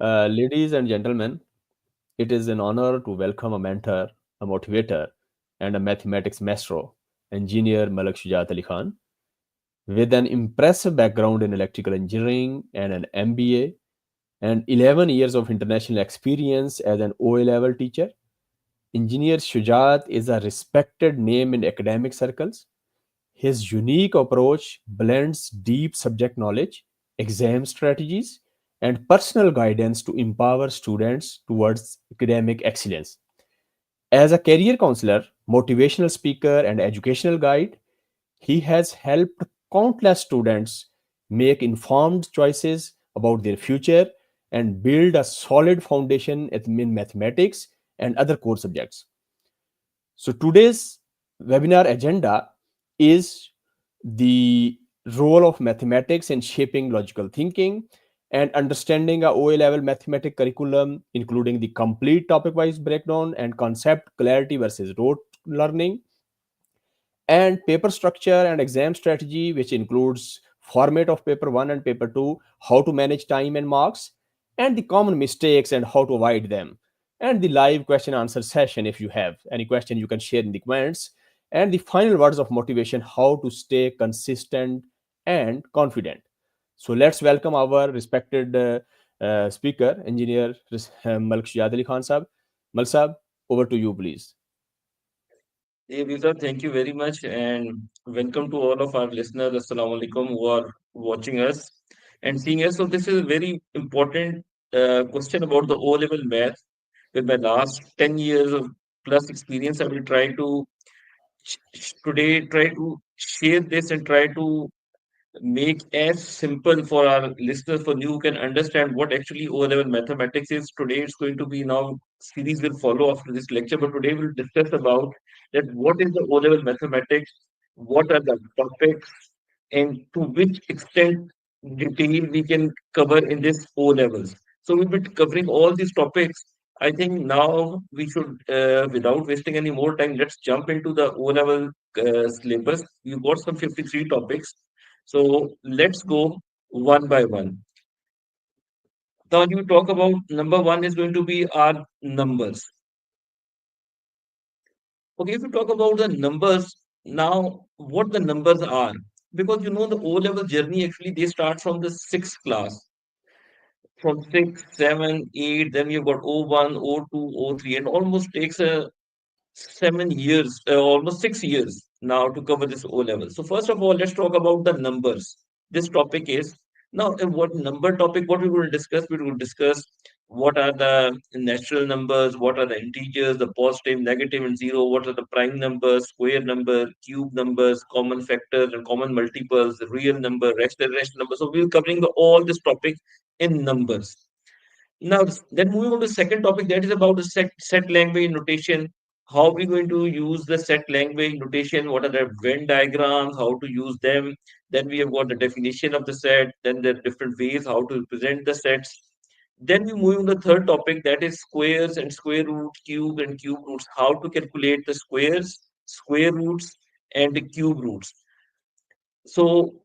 Ladies and gentlemen, it is an honor to welcome a mentor, a motivator, and a mathematics maestro, engineer Malak Shujat Ali Khan. With an impressive background in electrical engineering and an MBA, and 11 years of international experience as an OA level teacher, Engineer Shujat is a respected name in academic circles. His unique approach blends deep subject knowledge, exam strategies, and personal guidance to empower students towards academic excellence. As a career counselor, motivational speaker, and educational guide, he has helped countless students make informed choices about their future and build a solid foundation in mathematics and other core subjects. So today's webinar agenda is the role of mathematics in shaping logical thinking and understanding a OA level mathematics curriculum, including the complete topic wise breakdown and concept clarity versus rote learning, and paper structure and exam strategy, which includes format of paper 1 and paper 2, how to manage time and marks, and the common mistakes and how to avoid them, and the live question answer session. If you have any question, you can share in the comments, and the final words of motivation, how to stay consistent and confident. So let's welcome our respected speaker, engineer Malk Shihad Ali Khan Sahab. Malk Sahab, over to you, please. Hey, Visa, thank you very much, and welcome to all of our listeners. Assalamu alaikum, who are watching us and seeing us. So, this is a very important question about the O level math. With my last 10 years of plus experience, I will try to today try to share this and try to make as simple for our listeners for you can understand what actually O level mathematics is. Today it's going to be now series will follow after this lecture, but today we'll discuss about that what is the O level mathematics, what are the topics, and to which extent detail we can cover in this O levels. So we'll be covering all these topics. I think now we should, without wasting any more time, let's jump into the O level syllabus. We've got some 53 topics, so let's go one by one. Now, you talk about number one is going to be our numbers. Okay, if you talk about the numbers, now what the numbers are, because the O level journey actually they start from the sixth class, from six, seven, eight, then you've got O1, O2, O3, and almost takes a 7 years, almost 6 years now to cover this O level. So first of all, let's talk about the numbers. This topic is now what number topic, what we will discuss, we will discuss what are the natural numbers, what are the integers, the positive, negative, and zero, what are the prime numbers, square number, cube numbers, common factors and common multiples, real number, rest number. So we're covering all this topic in numbers. Now, then moving on to the second topic, that is about the set language notation. How we going to use the set language notation? What are the Venn diagrams? How to use them? Then we have got the definition of the set. Then the different ways how to represent the sets. Then we move on to the third topic, that is squares and square root, cube and cube roots. How to calculate the squares, square roots, and the cube roots. So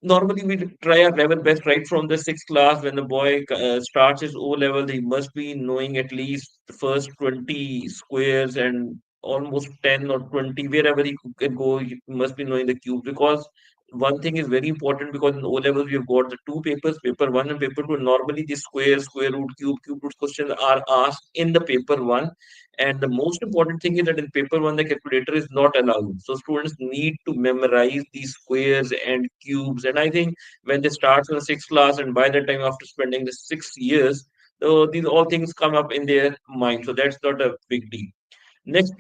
normally we try our level best right from the sixth class. When the boy starts his O level, he must be knowing at least the first 20 squares and almost 10 or 20, wherever he can go, he must be knowing the cube. Because one thing is very important, because in O levels we have got the two papers, paper one and paper two. Normally the square, square root, cube root questions are asked in the paper one. And the most important thing is that in paper one, the calculator is not allowed. So students need to memorize these squares and cubes. And I think when they start in the sixth class, and by the time after spending the 6 years, these all things come up in their mind. So that's not a big deal. Next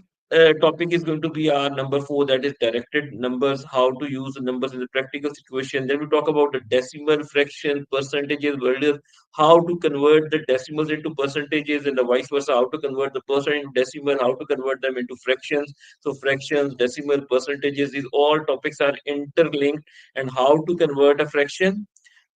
topic is going to be our number four, that is directed numbers, how to use the numbers in the practical situation. Then we talk about the decimal, fraction, percentages, earlier, how to convert the decimals into percentages and the vice versa, how to convert the percent into decimal, how to convert them into fractions. So fractions, decimal, percentages, these all topics are interlinked, and how to convert a fraction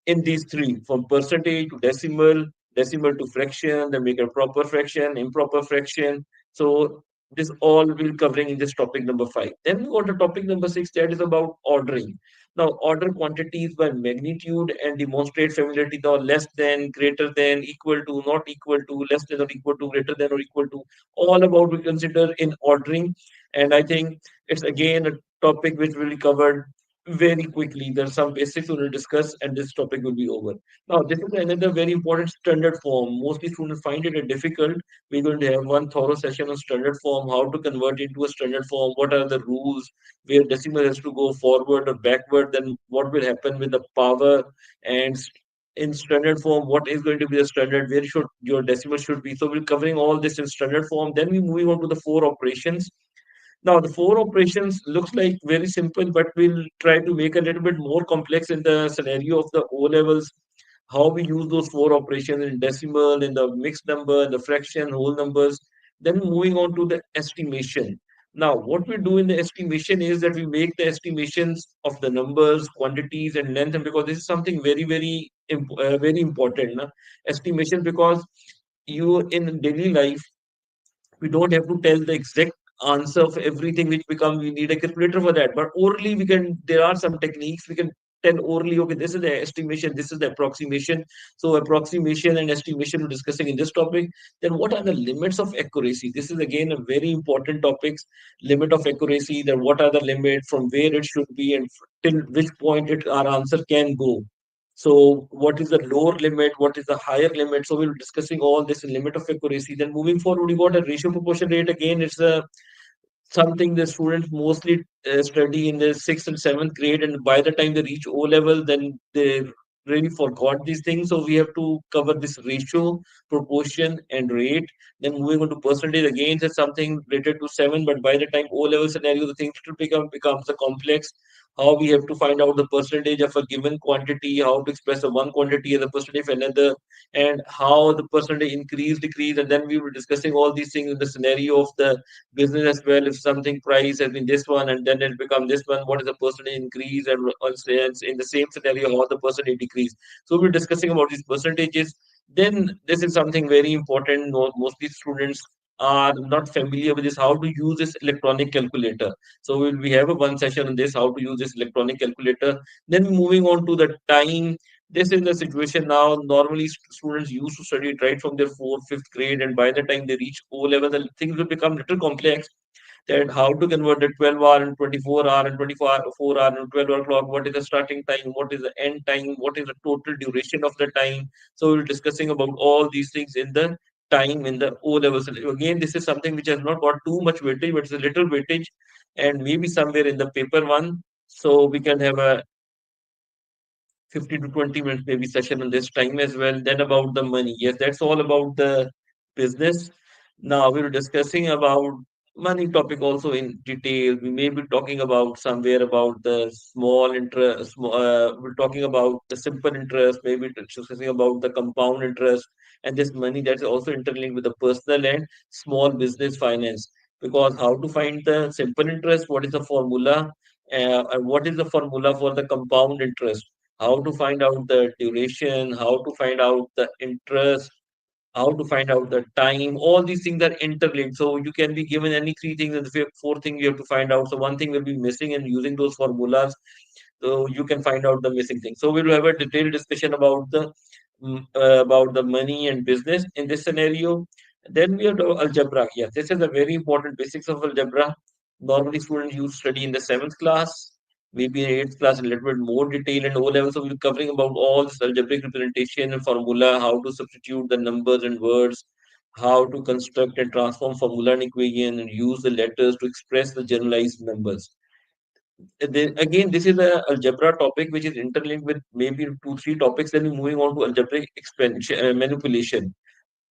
in these three, from percentage to decimal, decimal to fraction, then make a proper fraction, improper fraction. So This all will covering in this topic number 5. Then we go to topic number 6, that is about ordering. Now, order quantities by magnitude and demonstrate familiarity, or less than, greater than, equal to, not equal to, less than or equal to, greater than or equal to. All about we consider in ordering. And I think it's again a topic which will be covered very quickly. There's some basics we will discuss, and this topic will be over. Now, this is another very important standard form. Mostly students find it a difficult. We're going to have one thorough session on standard form, how to convert into a standard form, what are the rules, where decimal has to go forward or backward, then what will happen with the power, and in standard form, what is going to be the standard, where should your decimal should be. So we're covering all this in standard form. Then we're moving on to the four operations. Now, the four operations looks like very simple, but we'll try to make a little bit more complex in the scenario of the O levels, how we use those four operations in decimal, in the mixed number, in the fraction, whole numbers. Then moving on to the estimation. Now, what we do in the estimation is that we make the estimations of the numbers, quantities, and length, and because this is something very, very important, na? Estimation, because you in daily life we don't have to tell the exact answer of everything which become we need a calculator for that, but orally we can, there are some techniques we can tell orally, okay, this is the estimation, this is the approximation. So approximation and estimation we're discussing in this topic. Then what are the limits of accuracy? This is again a very important topics. Limit of accuracy, then what are the limit, from where it should be, and till which point it our answer can go. So what is the lower limit? What is the higher limit? So we'll be discussing all this in limit of accuracy. Then moving forward, we got a ratio proportion rate. Again, it's a something the students mostly study in the sixth and seventh grade, and by the time they reach O level, then they really forgot these things. So we have to cover this ratio, proportion, and rate. Then moving on to percentage, again, it's something related to seven, but by the time O level scenario, the things to become becomes a complex. How we have to find out the percentage of a given quantity, how to express a one quantity as a percentage of another, and how the percentage increase, decrease, and then we were discussing all these things in the scenario of the business as well. If something price has been this one and then it become this one, what is the percentage increase, and also in the same scenario how the percentage decrease. So we're discussing about these percentages. Then this is something very important. Mostly students are not familiar with this, how to use this electronic calculator. So we have a one session on this, how to use this electronic calculator. Then moving on to the time. This is the situation now. Normally, students used to study it right from their fourth, fifth grade, and by the time they reach O level, the things will become little complex. That how to convert the 12-hour and 24-hour and 24-hour and 12-hour clock. What is the starting time? What is the end time? What is the total duration of the time? So we're discussing about all these things in the time in the O levels. Again, this is something which has not got too much weightage, but it's a little weightage, and maybe somewhere in the paper one. So we can have a 15 to 20 minutes maybe session on this time as well. Then about the money. Yes, that's all about the business. Now we were discussing about money topic also in detail. We may be talking about somewhere about the small interest. We're talking about the simple interest, maybe discussing about the compound interest, and this money that's also interlinked with the personal and small business finance. Because how to find the simple interest, what is the formula, and what is the formula for the compound interest, how to find out the duration, how to find out the interest, how to find out the time. All these things are interlinked. So you can be given any three things, and the fourth thing you have to find out. So one thing will be missing, and using those formulas, so you can find out the missing thing. So we'll have a detailed discussion about the money and business in this scenario. Then we have the algebra. Yes, this is a very important basics of algebra. Normally, students use study in the seventh class, maybe in eighth class, a little bit more detail and O level. So we're covering about all this algebraic representation and formula, how to substitute the numbers and words, how to construct and transform formula and equation, and use the letters to express the generalized numbers. Then again, this is a algebra topic which is interlinked with maybe two, three topics. Then we're moving on to algebraic expansion, manipulation.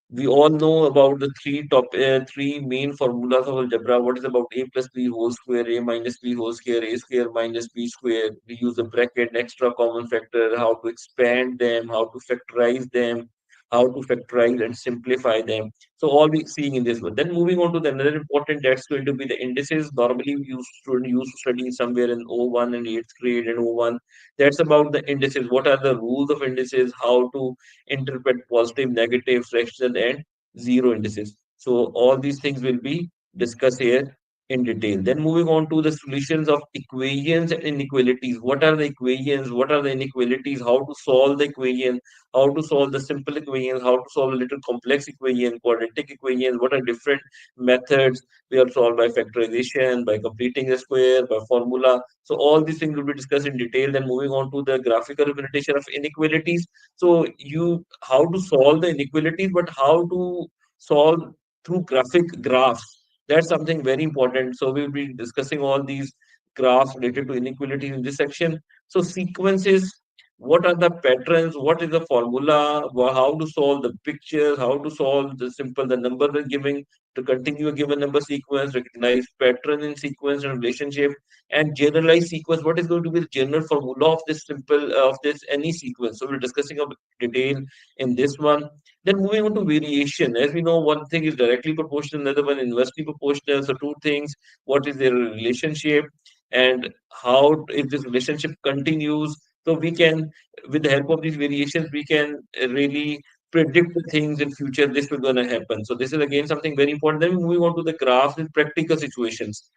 We all know about the three main formulas of algebra. What is about a plus b whole square, a minus b whole square, a square minus b square. We use the bracket, extra common factor, how to expand them, how to factorize them, how to factorize and simplify them. So all we seeing in this one. Then moving on to the another important, that's going to be the indices. Normally we used to study somewhere in O1 and 8th grade and O1. That's about the indices. What are the rules of indices? How to interpret positive, negative, fractional, and zero indices. So all these things will be discuss here in detail. Then moving on to the solutions of equations and inequalities. What are the equations? What are the inequalities? How to solve the equation? How to solve the simple equations? How to solve a little complex equation, quadratic equations? What are different methods? We are solved by factorization, by completing a square, by formula. So all these things will be discussed in detail. Then moving on to the graphical representation of inequalities. So you how to solve the inequalities, but how to solve through graphic graphs. That's something very important. So we'll be discussing all these graphs related to inequality in this section. So sequences, what are the patterns? What is the formula? How to solve the pictures? How to solve the number we're giving to continue a given number sequence, recognize pattern in sequence and relationship, and generalize sequence. What is going to be the general formula of this simple of this any sequence? So we're discussing a detail in this one. Then moving on to variation, as we know, one thing is directly proportional, another one inversely proportional. So two things: what is their relationship, and how if this relationship continues. So we can, with the help of these variations, we can really predict the things in future. This will gonna happen. So this is again something very important. Then moving on to the graphs in practical situations.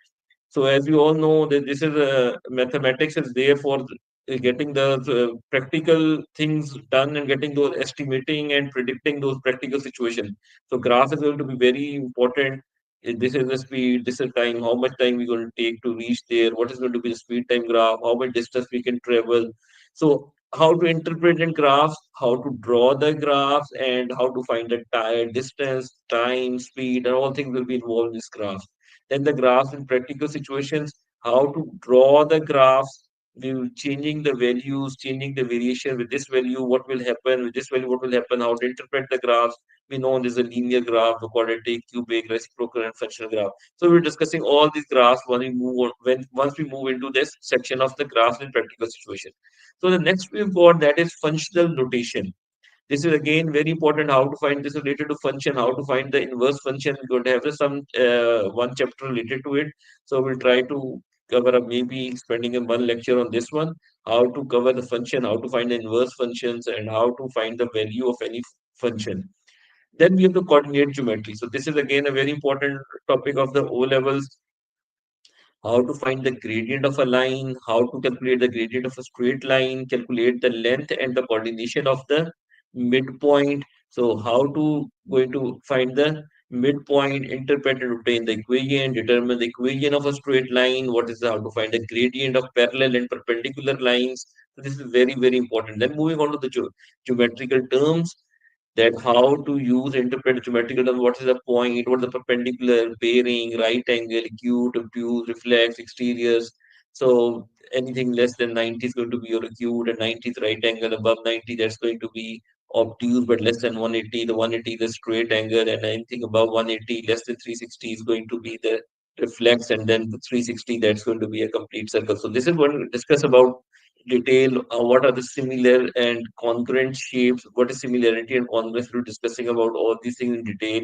So as you all know that this is mathematics is there for getting the practical things done and getting those estimating and predicting those practical situations. So graph is going to be very important. This is the speed, this is time, how much time we're going to take to reach there, what is going to be the speed time graph, how much distance we can travel. So how to interpret in graphs, how to draw the graphs, and how to find the time, distance, time, speed, and all things will be involved in this graph. Then the graphs in practical situations, how to draw the graphs, we changing the values, changing the variation with this value, what will happen, with this value, what will happen, how to interpret the graphs. We know there's a linear graph, the quadratic, cubic, reciprocal, and functional graph. So we're discussing all these graphs when we move on, when once we move into this section of the graphs in practical situation. So the next we've got that is functional notation. This is again very important how to find this related to function, how to find the inverse function. We're going to have some one chapter related to it. So we'll try to cover up maybe spending a one lecture on this one, how to cover the function, how to find the inverse functions, and how to find the value of any function. Then we have the coordinate geometry. So this is again a very important topic of the O levels, how to find the gradient of a line, how to calculate the gradient of a straight line, calculate the length and the coordination of the midpoint. So how to going to find the midpoint, interpret and obtain the equation, determine the equation of a straight line, what is how to find the gradient of parallel and perpendicular lines. So this is very, very important. Then moving on to the geometrical terms, that how to use interpret geometrical terms, what is the point, what is the perpendicular, bearing, right angle, acute, obtuse, reflex, exteriors. So anything less than 90 is going to be your acute, and 90 is right angle, above 90 that's going to be obtuse, but less than 180, the 180 is the straight angle, and anything above 180 less than 360 is going to be the reflex, and then the 360 that's going to be a complete circle. So this is what we discuss about detail, what are the similar and congruent shapes, what is similarity and congruence. We're discussing about all these things in detail.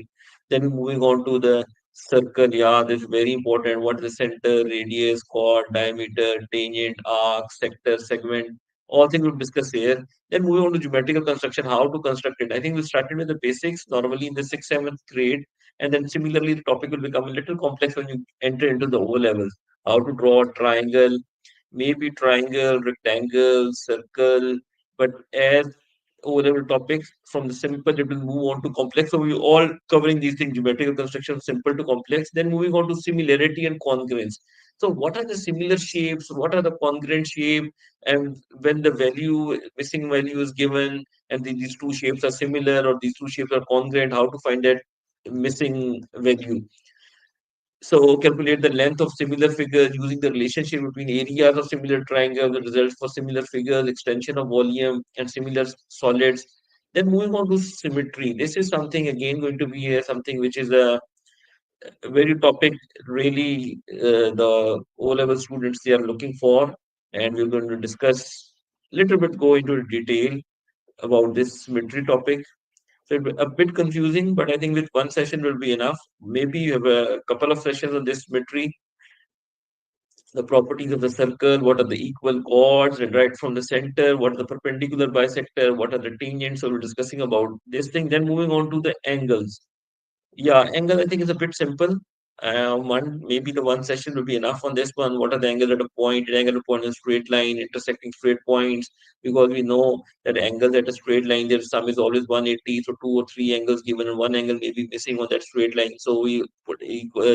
Then moving on to the circle, yeah, this is very important. What is the center, radius, chord, diameter, tangent, arc, sector, segment, all things we'll discuss here. Then moving on to geometrical construction, how to construct it. I think we started with the basics normally in the 6th, 7th grade, and then similarly the topic will become a little complex when you enter into the O levels. How to draw a triangle, maybe triangle, rectangle, circle, but as O-level topics from the simple, it will move on to complex. So we all covering these things, geometrical construction, simple to complex. Then moving on to similarity and congruence. So what are the similar shapes? What are the congruent shape? And when the value, missing value is given, and these two shapes are similar or these two shapes are congruent, how to find that missing value? So calculate the length of similar figures using the relationship between areas of similar triangles, the results for similar figures, extension of volume, and similar solids. Then moving on to symmetry. This is something again going to be something which is a very topic really the O-level students they are looking for, and we're going to discuss little bit go into detail about this symmetry topic. So a bit confusing, but I think with one session will be enough. Maybe you have a couple of sessions on this symmetry, the properties of the circle, what are the equal chords, and right from the center, what are the perpendicular bisector, what are the tangents. So we're discussing about this thing. Then moving on to the angles. Yeah, angle I think is a bit simple. One maybe the one session will be enough on this one. What are the angles at a point? An angle at a point in a straight line, intersecting straight points, because we know that angles at a straight line, their sum is always 180. So two or three angles given, and one angle may be missing on that straight line. So we put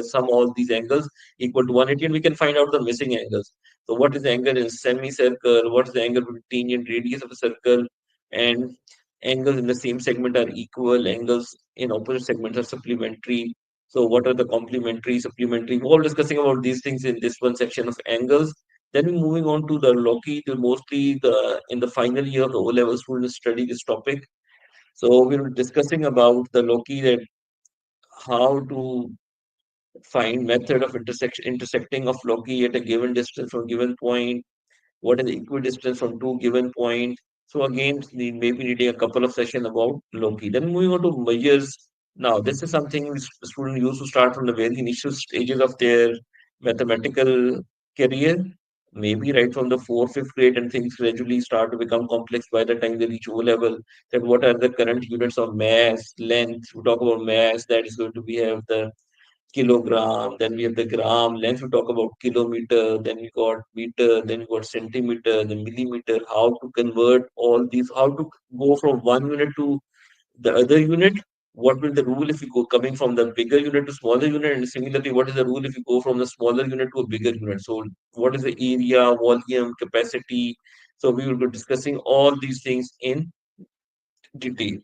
sum all these angles equal to 180, and we can find out the missing angles. So what is the angle in semicircle? What is the angle between tangent radius of a circle? And angles in the same segment are equal. Angles in opposite segments are supplementary. So what are the complementary, supplementary? We're all discussing about these things in this one section of angles. Then we're moving on to the Loki. Mostly the in the final year of the O-level students study this topic. So we were discussing about the Loki, that how to find method of intersecting of Loki at a given distance from given point. What is the equidistance from two given points? So again, we may be needing a couple of sessions about Loki. Then moving on to measures. Now, this is something which students used to start from the very initial stages of their mathematical career. Maybe right from the fourth, fifth grade, and things gradually start to become complex by the time they reach O level. That what are the current units of mass, length? We talk about mass. That is going to be have the kilogram, then we have the gram, length we talk about kilometer, then we got meter, then we got centimeter, then millimeter, how to convert all these, how to go from one unit to the other unit, what will the rule if you go coming from the bigger unit to smaller unit, and similarly, what is the rule if you go from the smaller unit to a bigger unit? So what is the area, volume, capacity? So we will be discussing all these things in detail.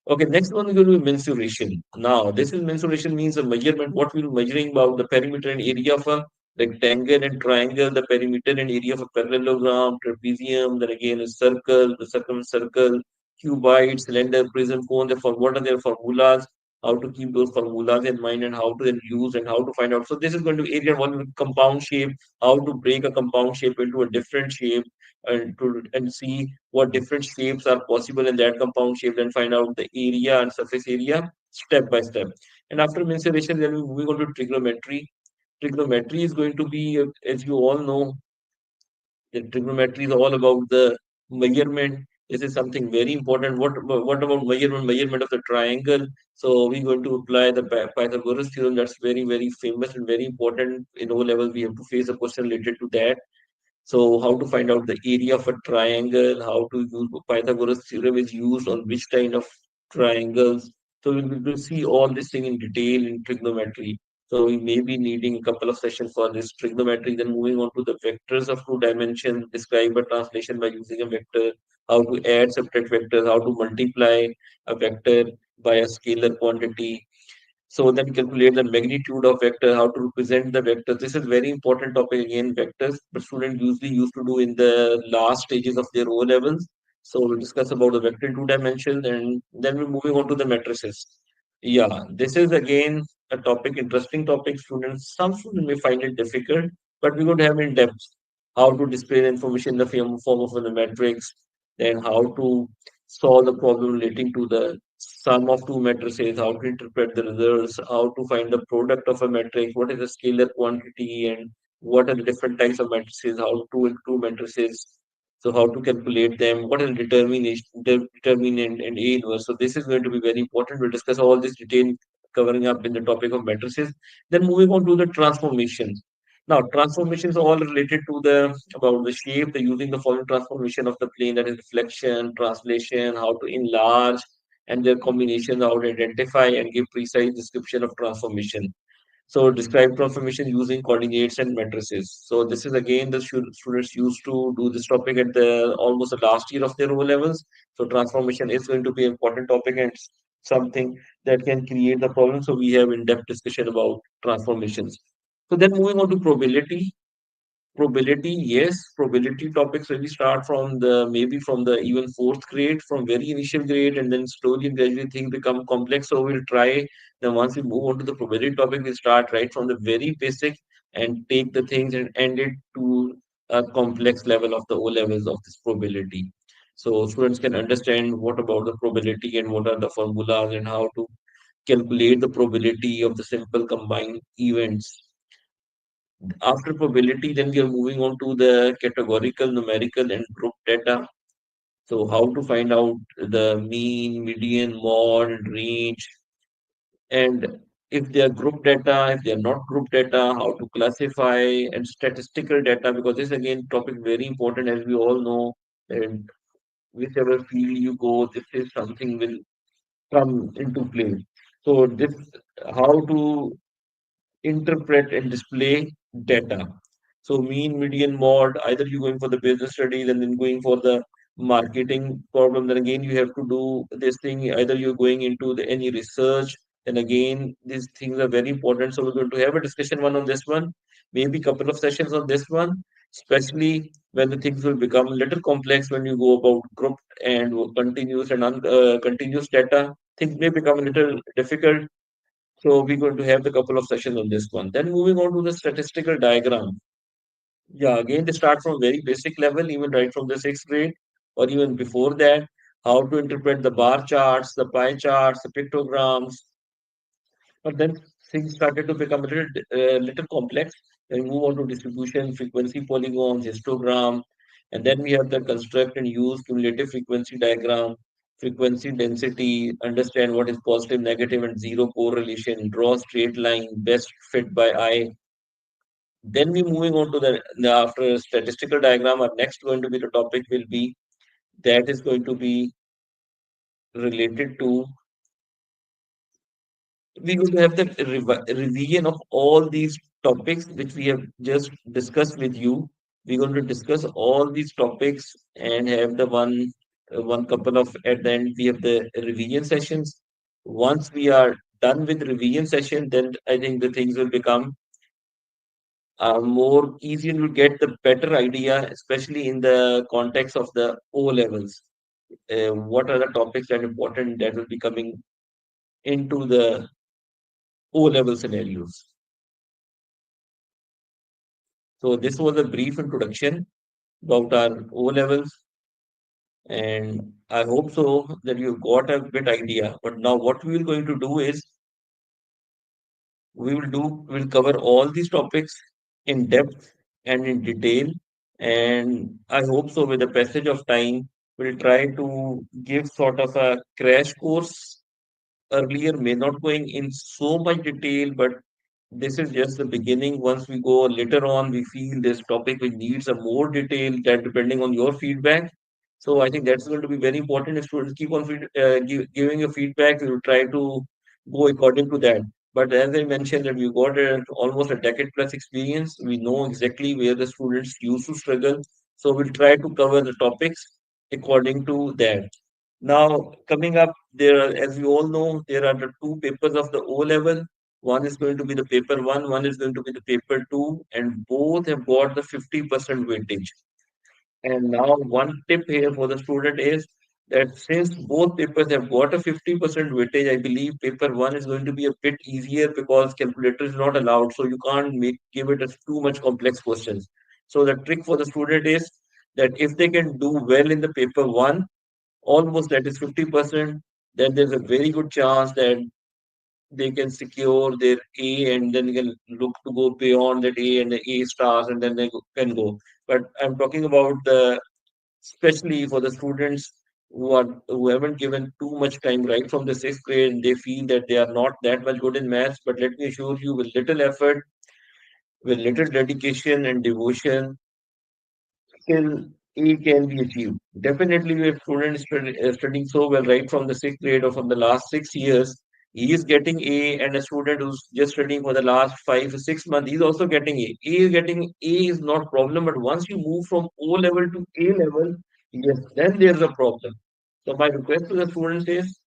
Okay, next one is going to be mensuration. Now, this is mensuration means a measurement. What we're measuring about the perimeter and area of a rectangle and triangle, the perimeter and area of a parallelogram, trapezium, then again a circle, the circle, cuboid, cylinder, prism, cone. What are their formulas? How to keep those formulas in mind, and how to then use and how to find out. So this is going to be area one with compound shape, how to break a compound shape into a different shape, and see what different shapes are possible in that compound shape, then find out the area and surface area step by step. And after mensuration, then we're moving on to trigonometry. Trigonometry is going to be, as you all know, that trigonometry is all about the measurement. This is something very important. What about measurement? Measurement of the triangle. So we're going to apply the Pythagoras theorem. That's very, very famous and very important. In O level, we have to face a question related to that. So how to find out the area of a triangle, how to use Pythagoras theorem is used on which kind of triangles. So we will see all this thing in detail in trigonometry. So we may be needing a couple of sessions for this trigonometry. Then moving on to the vectors of two dimensions, describe a translation by using a vector, how to add, subtract vectors, how to multiply a vector by a scalar quantity, so then calculate the magnitude of vector, how to represent the vector. This is very important topic again, vectors, but students usually used to do in the last stages of their O levels. So we'll discuss about the vector in two dimensions, and then we're moving on to the matrices. Yeah, this is again a topic, interesting topic. Some students may find it difficult, but we're going to have in depth how to display the information in the form of a matrix, then how to solve the problem relating to the sum of two matrices, how to interpret the results, how to find the product of a matrix, what is the scalar quantity, and what are the different types of matrices, how two matrices, so how to calculate them, what is determinant and A inverse. So this is going to be very important. We'll discuss all this detail covering up in the topic of matrices. Then moving on to the transformations. Now, transformations are all related to the about the shape, the using the following transformation of the plane, that is reflection, translation, how to enlarge, and their combinations, how to identify and give precise description of transformation. So describe transformation using coordinates and matrices. So this is again the students used to do this topic at the almost the last year of their O levels. So transformation is going to be an important topic, and something that can create the problem. So we have in-depth discussion about transformations. So then moving on to probability. Probability, yes, probability topics really start from the maybe from the even fourth grade, from very initial grade, and then slowly and gradually things become complex. So we'll try. Then once we move on to the probability topic, we start right from the very basic and take the things and end it to a complex level of the O levels of this probability. So students can understand what about the probability and what are the formulas and how to calculate the probability of the simple combined events. After probability, then we are moving on to the categorical, numerical, and group data. So how to find out the mean, median, mode, range, and if they are group data, if they are not group data, how to classify, and statistical data, because this again topic very important, as we all know, and whichever field you go, this is something will come into play. So this how to interpret and display data. So mean, median, mode, either you're going for the business studies and then going for the marketing problem, then again you have to do this thing. Either you're going into any research, then again these things are very important. So we're going to have a discussion one on this one, maybe couple of sessions on this one, especially when the things will become a little complex when you go about group and continuous and continuous data. Things may become a little difficult, so we're going to have the couple of sessions on this one. Then moving on to the statistical diagram. Yeah, again, they start from very basic level, even right from the sixth grade or even before that, how to interpret the bar charts, the pie charts, the pictograms. But then things started to become a little complex. Then we move on to distribution, frequency polygons, histogram, and then we have the construct and use cumulative frequency diagram, frequency density, understand what is positive, negative, and zero correlation, draw straight line, best fit by eye. Then we moving on to after statistical diagram, our next going to be the topic will be that is going to be related to we're going to have the revision of all these topics which we have just discussed with you. We're going to discuss all these topics and have the one couple of at the end we have the revision sessions. Once we are done with revision session, then I think the things will become more easier to get the better idea, especially in the context of the O levels. What are the topics that are important that will be coming into the O level scenarios? So this was a brief introduction about our O levels, and I hope so that you've got a bit idea. But now what we are going to do is we'll cover all these topics in depth and in detail. And I hope so with the passage of time, we'll try to give sort of a crash course earlier, may not going in so much detail, but this is just the beginning. Once we go later on, we feel this topic which needs a more detail that depending on your feedback. So I think that's going to be very important. If students keep on giving your feedback, we will try to go according to that. But as I mentioned, that we got almost a decade plus experience. We know exactly where the students used to struggle. So we'll try to cover the topics according to that. Now, coming up, as you all know, there are the two papers of the O level. One is going to be the paper one is going to be the paper two, and both have got the 50% weightage. And now, one tip here for the student is that since both papers have got a 50% weightage, I believe paper one is going to be a bit easier because calculator is not allowed. So you can't give it as too much complex questions. So the trick for the student is that if they can do well in the paper one, almost that is 50%, then there's a very good chance that they can secure their A and then can look to go beyond that A and the A stars and then they can go. But I'm talking about especially for the students who haven't given too much time right from the sixth grade and they feel that they are not that much good in maths. But let me assure you, with little effort, with little dedication and devotion, still A can be achieved. Definitely, we have students studying so well right from the sixth grade or from the last 6 years. He is getting A, and a student who's just studying for the last 5 or 6 months, he's also getting A. A is not problem, but once you move from O level to A level, yes, then there's a problem. So my request to the students is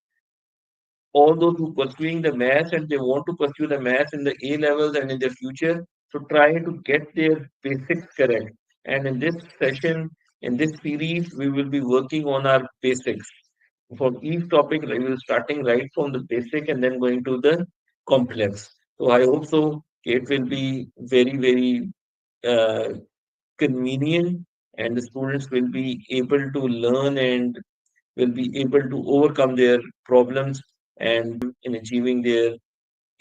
all those who pursuing the maths and they want to pursue the maths in the A levels and in the future, so try to get their basics correct. And in this session, in this series, we will be working on our basics. For each topic, we will starting right from the basic and then going to the complex. So I hope so. It will be very, very uh, convenient and the students will be able to learn and will be able to overcome their problems and in achieving their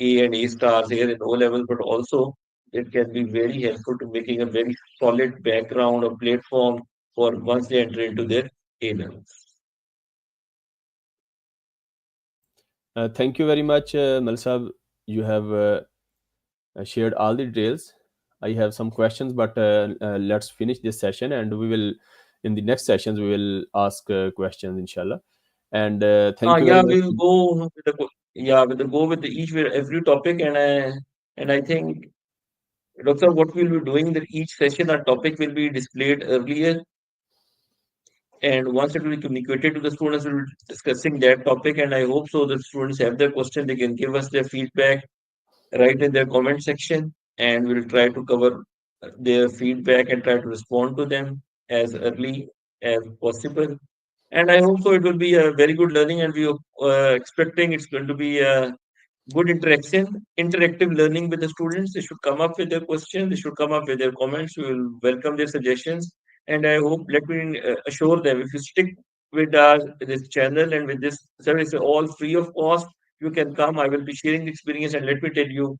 A and A stars here in O level, but also it can be very helpful to making a very solid background or platform for once they enter into their A levels. Thank you very much, Malsab. you have shared all the details. I have some questions, but let's finish this session, and we will, in the next sessions, we will ask questions, inshallah. And thank you very Yeah, much. we'll go with we'll go with every topic, and I think, Doctor, what we'll be doing that each session, our topic will be displayed earlier, and once it will be communicated to the students, we'll be discussing that topic, and I hope so that students have their question, they can give us their feedback right in their comment section, and we'll try to cover their feedback and try to respond to them as early as possible. And I hope so it will be a very good learning, and we are expecting it's going to be a good interactive learning with the students. They should come up with their questions, they should come up with their comments. We will welcome their suggestions. And I hope, let me assure them, if you stick with this channel and with this service, all free of cost, you can come. I will be sharing the experience, and let me tell you,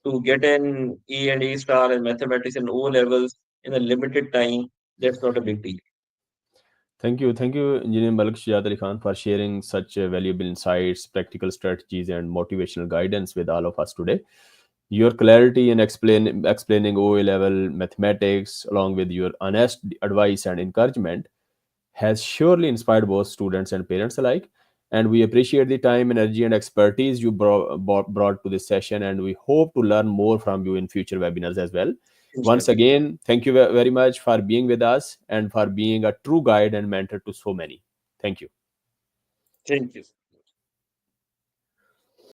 to get an A and A star in mathematics and O levels in a limited time, that's not a big deal. Thank you, Engineer Malik Shajat Ali Khan, for sharing such valuable insights, practical strategies, and motivational guidance with all of us today. Your clarity in explaining OA level mathematics, along with your honest advice and encouragement, has surely inspired both students and parents alike. And we appreciate the time, energy, and expertise you brought to this session. And we hope to learn more from you in future webinars as well. Once Inshallah. again, thank you very much for being with us and for being a true guide and mentor to so many. Thank you. Thank you.